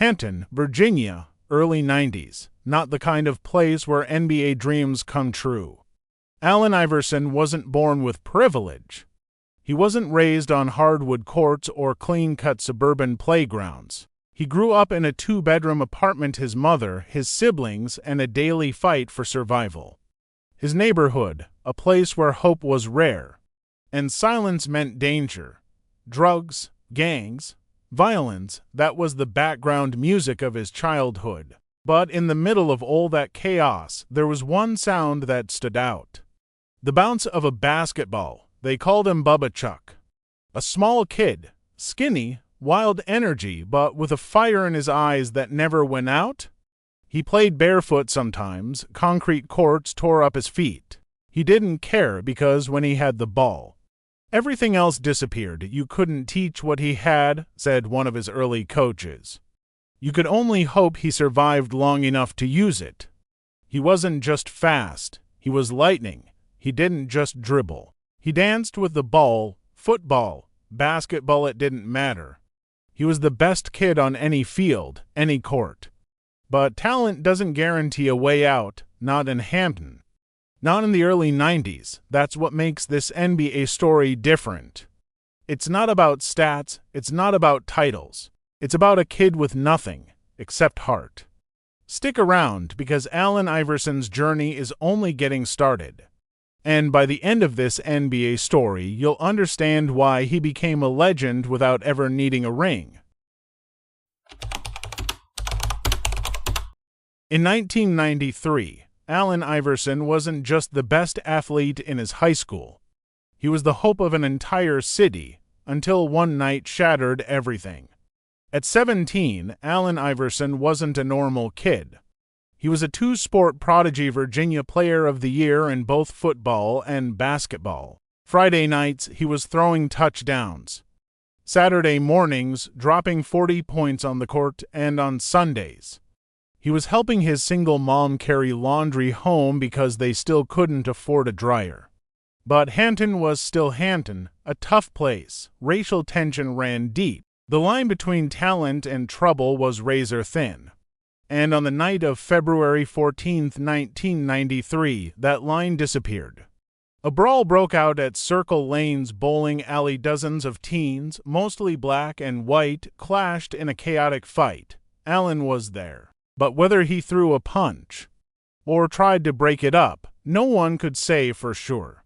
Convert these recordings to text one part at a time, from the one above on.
Hampton, Virginia, early 90s. Not the kind of place where NBA dreams come true. Allen Iverson wasn't born with privilege. He wasn't raised on hardwood courts or clean-cut suburban playgrounds. He grew up in a two-bedroom apartment, his mother, his siblings, and a daily fight for survival. His neighborhood, a place where hope was rare, and silence meant danger. Drugs, gangs, violence, that was the background music of his childhood. But in the middle of all that chaos, there was one sound that stood out. The bounce of a basketball. They called him Bubba Chuck. A small kid, skinny, wild energy, but with a fire in his eyes that never went out. He played barefoot sometimes. Concrete courts tore up his feet. He didn't care because when he had the ball, everything else disappeared. You couldn't teach what he had, said one of his early coaches. You could only hope he survived long enough to use it. He wasn't just fast. He was lightning. He didn't just dribble. He danced with the ball, football, basketball, it didn't matter. He was the best kid on any field, any court. But talent doesn't guarantee a way out, not in Hampton. Not in the early 90s. That's what makes this NBA story different. It's not about stats, it's not about titles. It's about a kid with nothing, except heart. Stick around, because Allen Iverson's journey is only getting started. And by the end of this NBA story, you'll understand why he became a legend without ever needing a ring. In 1993, Allen Iverson wasn't just the best athlete in his high school. He was the hope of an entire city, until one night shattered everything. At 17, Allen Iverson wasn't a normal kid. He was a two-sport prodigy, Virginia Player of the Year in both football and basketball. Friday nights, he was throwing touchdowns. Saturday mornings, dropping 40 points on the court, and on Sundays, he was helping his single mom carry laundry home because they still couldn't afford a dryer. But Hampton was still Hampton, a tough place. Racial tension ran deep. The line between talent and trouble was razor thin. And on the night of February 14, 1993, that line disappeared. A brawl broke out at Circle Lane's bowling alley. Dozens of teens, mostly black and white, clashed in a chaotic fight. Allen was there. But whether he threw a punch or tried to break it up, no one could say for sure.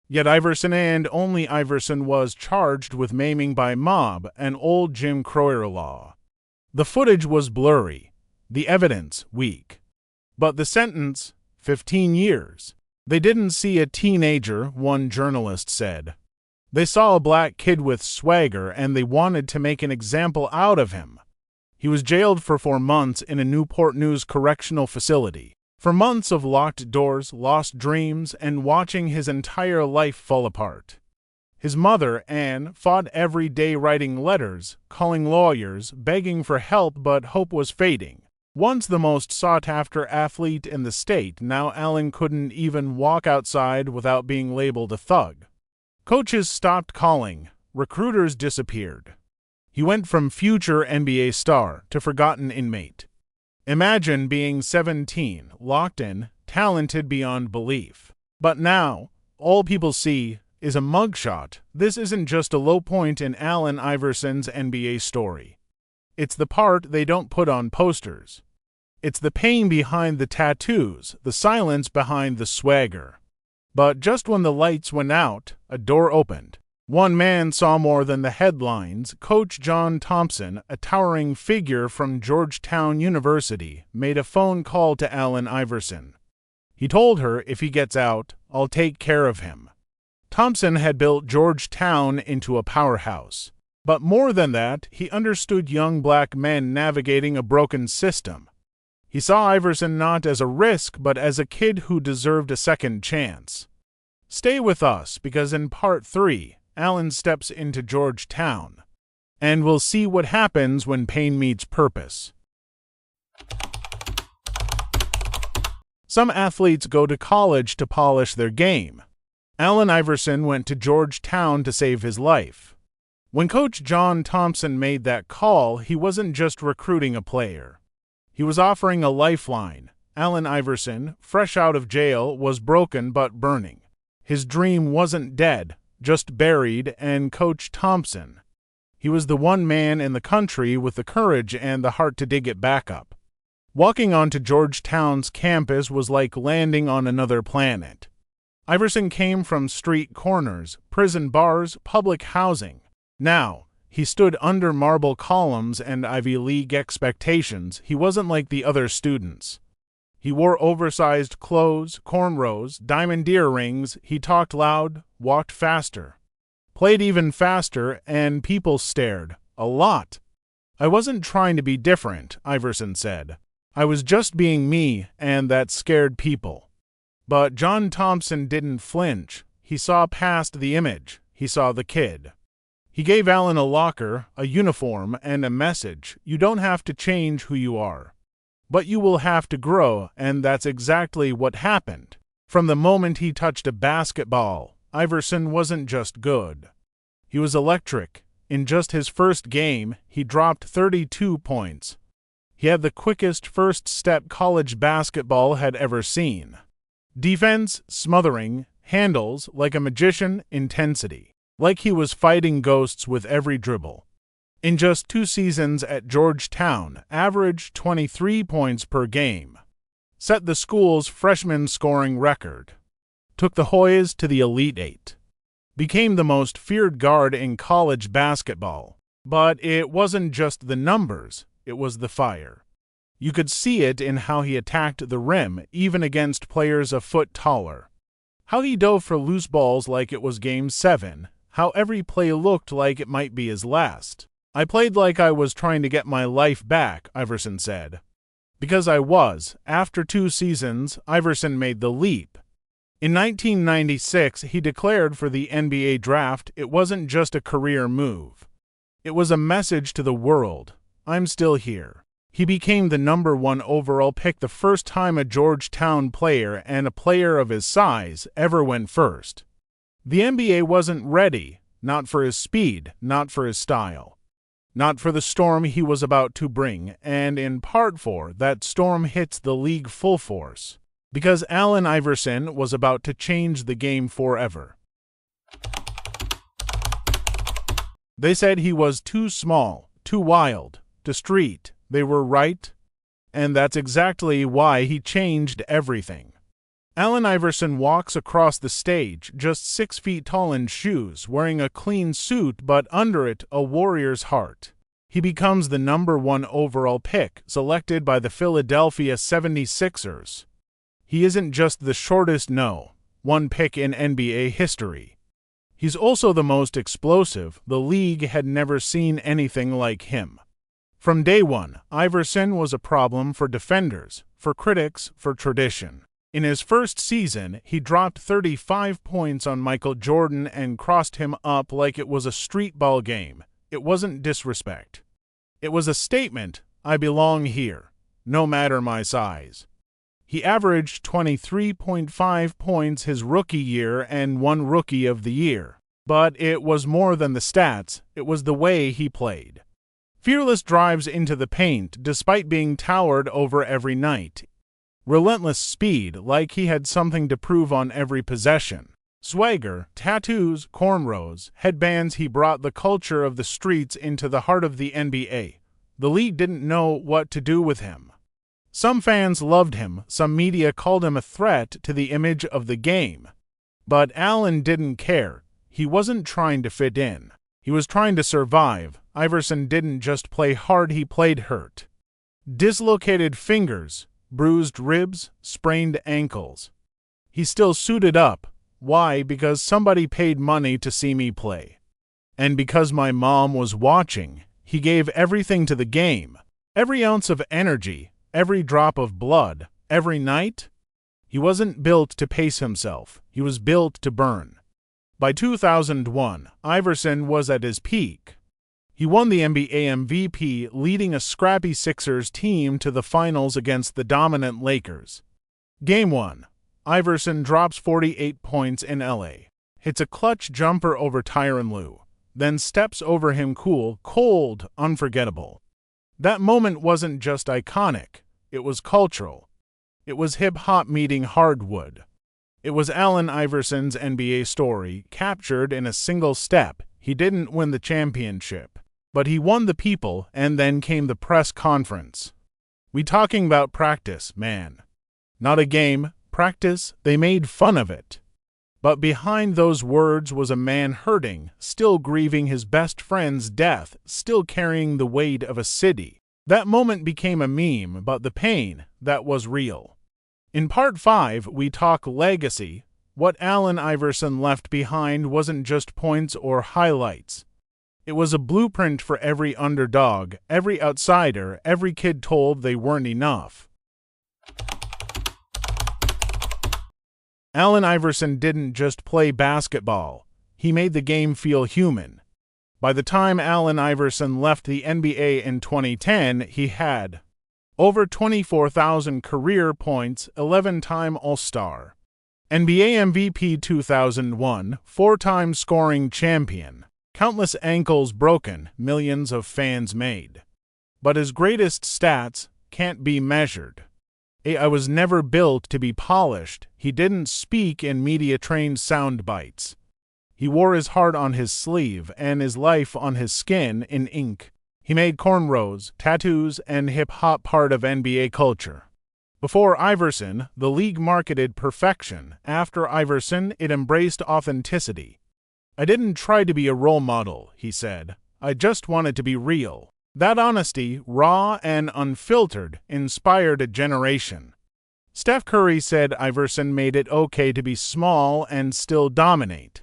Yet Iverson, and only Iverson, was charged with maiming by mob, an old Jim Crow law. The footage was blurry. The evidence weak. But the sentence, 15 years. They didn't see a teenager, one journalist said. They saw a black kid with swagger, and they wanted to make an example out of him. He was jailed for 4 months in a Newport News correctional facility. For months of locked doors, lost dreams, and watching his entire life fall apart. His mother, Anne, fought every day, writing letters, calling lawyers, begging for help, but hope was fading. Once the most sought-after athlete in the state, now Allen couldn't even walk outside without being labeled a thug. Coaches stopped calling. Recruiters disappeared. He went from future NBA star to forgotten inmate. Imagine being 17, locked in, talented beyond belief. But now, all people see is a mugshot. This isn't just a low point in Allen Iverson's NBA story. It's the part they don't put on posters. It's the pain behind the tattoos, the silence behind the swagger. But just when the lights went out, a door opened. One man saw more than the headlines. Coach John Thompson, a towering figure from Georgetown University, made a phone call to Allen Iverson. He told her, if he gets out, I'll take care of him. Thompson had built Georgetown into a powerhouse. But more than that, he understood young black men navigating a broken system. He saw Iverson not as a risk, but as a kid who deserved a second chance. Stay with us, because in Part 3, Allen steps into Georgetown, and we'll see what happens when pain meets purpose. Some athletes go to college to polish their game. Allen Iverson went to Georgetown to save his life. When Coach John Thompson made that call, he wasn't just recruiting a player. He was offering a lifeline. Allen Iverson, fresh out of jail, was broken but burning. His dream wasn't dead, just buried, and Coach Thompson. He was the one man in the country with the courage and the heart to dig it back up. Walking onto Georgetown's campus was like landing on another planet. Iverson came from street corners, prison bars, public housing. Now, he stood under marble columns and Ivy League expectations. He wasn't like the other students. He wore oversized clothes, cornrows, diamond earrings. He talked loud, walked faster, played even faster, and people stared. A lot. "I wasn't trying to be different," Iverson said. "I was just being me, and that scared people." But John Thompson didn't flinch. He saw past the image. He saw the kid. He gave Allen a locker, a uniform, and a message. "You don't have to change who you are, but you will have to grow," and that's exactly what happened. From the moment he touched a basketball, Iverson wasn't just good. He was electric. In just his first game, he dropped 32 points. He had the quickest first step college basketball had ever seen. Defense, smothering, handles, like a magician, intensity. Like he was fighting ghosts with every dribble. In just 2 seasons at Georgetown, averaged 23 points per game. Set the school's freshman scoring record. Took the Hoyas to the Elite Eight. Became the most feared guard in college basketball. But it wasn't just the numbers, it was the fire. You could see it in how he attacked the rim, even against players a foot taller. How he dove for loose balls like it was Game 7. How every play looked like it might be his last. "I played like I was trying to get my life back," Iverson said. Because I was. After 2 seasons, Iverson made the leap. In 1996, he declared for the NBA draft. It wasn't just a career move. It was a message to the world. "I'm still here." He became the #1 overall pick, the first time a Georgetown player and a player of his size ever went first. The NBA wasn't ready, not for his speed, not for his style, not for the storm he was about to bring, and in part 4, that storm hits the league full force, because Allen Iverson was about to change the game forever. They said he was too small, too wild, too street. They were right, and that's exactly why he changed everything. Allen Iverson walks across the stage, just 6 feet tall in shoes, wearing a clean suit, but under it, a warrior's heart. He becomes the #1 overall pick, selected by the Philadelphia 76ers. He isn't just the shortest one pick in NBA history. He's also the most explosive. The league had never seen anything like him. From day one, Iverson was a problem for defenders, for critics, for tradition. In his first season, he dropped 35 points on Michael Jordan and crossed him up like it was a street ball game. It wasn't disrespect. It was a statement: "I belong here, no matter my size." He averaged 23.5 points his rookie year and won Rookie of the Year. But it was more than the stats, it was the way he played. Fearless drives into the paint despite being towered over every night. Relentless speed, like he had something to prove on every possession. Swagger, tattoos, cornrows, headbands. He brought the culture of the streets into the heart of the NBA. The league didn't know what to do with him. Some fans loved him, some media called him a threat to the image of the game. But Allen didn't care. He wasn't trying to fit in. He was trying to survive. Iverson didn't just play hard, he played hurt. Dislocated fingers, bruised ribs, sprained ankles. He still suited up. Why? Because somebody paid money to see me play. And because my mom was watching. He gave everything to the game. Every ounce of energy, every drop of blood, every night. He wasn't built to pace himself. He was built to burn. By 2001, Iverson was at his peak. He won the NBA MVP, leading a scrappy Sixers team to the finals against the dominant Lakers. Game 1. Iverson drops 48 points in LA. Hits a clutch jumper over Tyronn Lue. then steps over him cool, cold, unforgettable. That moment wasn't just iconic, it was cultural. It was hip-hop meeting hardwood. It was Allen Iverson's NBA story, captured in a single step. He didn't win the championship, but he won the people, and then came the press conference. We talking about practice, man. Not a game, practice, they made fun of it. But behind those words was a man hurting, still grieving his best friend's death, still carrying the weight of a city. That moment became a meme, but the pain, that was real. In Part 5, we talk legacy. What Allen Iverson left behind wasn't just points or highlights. It was a blueprint for every underdog, every outsider, every kid told they weren't enough. Allen Iverson didn't just play basketball. He made the game feel human. By the time Allen Iverson left the NBA in 2010, he had over 24,000 career points, 11-time All-Star, NBA MVP 2001, 4-time scoring champion, countless ankles broken, millions of fans made. But his greatest stats can't be measured. I was never built to be polished. He didn't speak in media-trained sound bites. He wore his heart on his sleeve and his life on his skin in ink. He made cornrows, tattoos, and hip-hop part of NBA culture. Before Iverson, the league marketed perfection. After Iverson, it embraced authenticity. "I didn't try to be a role model," he said. "I just wanted to be real." That honesty, raw and unfiltered, inspired a generation. Steph Curry said Iverson made it okay to be small and still dominate.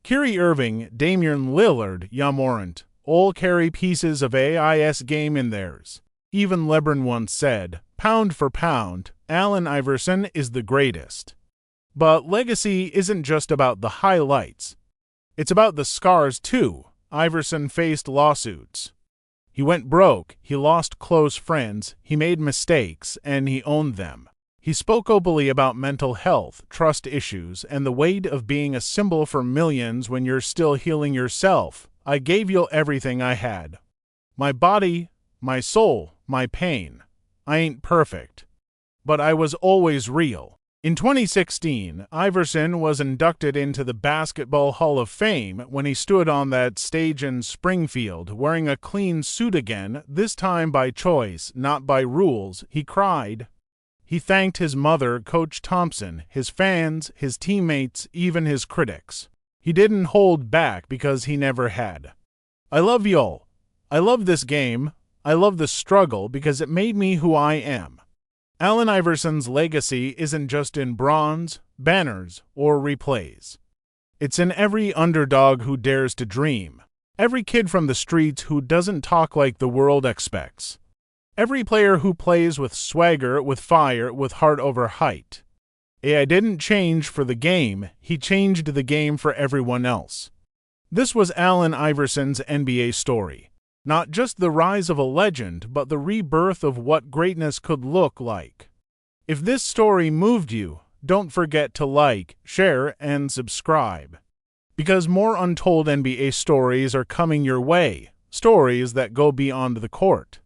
Kyrie Irving, Damian Lillard, Ja Morant, all carry pieces of AIS game in theirs. Even LeBron once said, "Pound for pound, Allen Iverson is the greatest." But legacy isn't just about the highlights. It's about the scars too. Iverson faced lawsuits. He went broke, he lost close friends, he made mistakes, and he owned them. He spoke openly about mental health, trust issues, and the weight of being a symbol for millions when you're still healing yourself. "I gave you everything I had. My body, my soul, my pain. I ain't perfect, but I was always real." In 2016, Iverson was inducted into the Basketball Hall of Fame when he stood on that stage in Springfield wearing a clean suit again, this time by choice, not by rules. He cried. He thanked his mother, Coach Thompson, his fans, his teammates, even his critics. He didn't hold back because he never had. "I love y'all. I love this game. I love the struggle because it made me who I am." Allen Iverson's legacy isn't just in bronze, banners, or replays. It's in every underdog who dares to dream, every kid from the streets who doesn't talk like the world expects, every player who plays with swagger, with fire, with heart over height. AI didn't change for the game, he changed the game for everyone else. This was Allen Iverson's NBA story. Not just the rise of a legend, but the rebirth of what greatness could look like. If this story moved you, don't forget to like, share, and subscribe. Because more untold NBA stories are coming your way, stories that go beyond the court.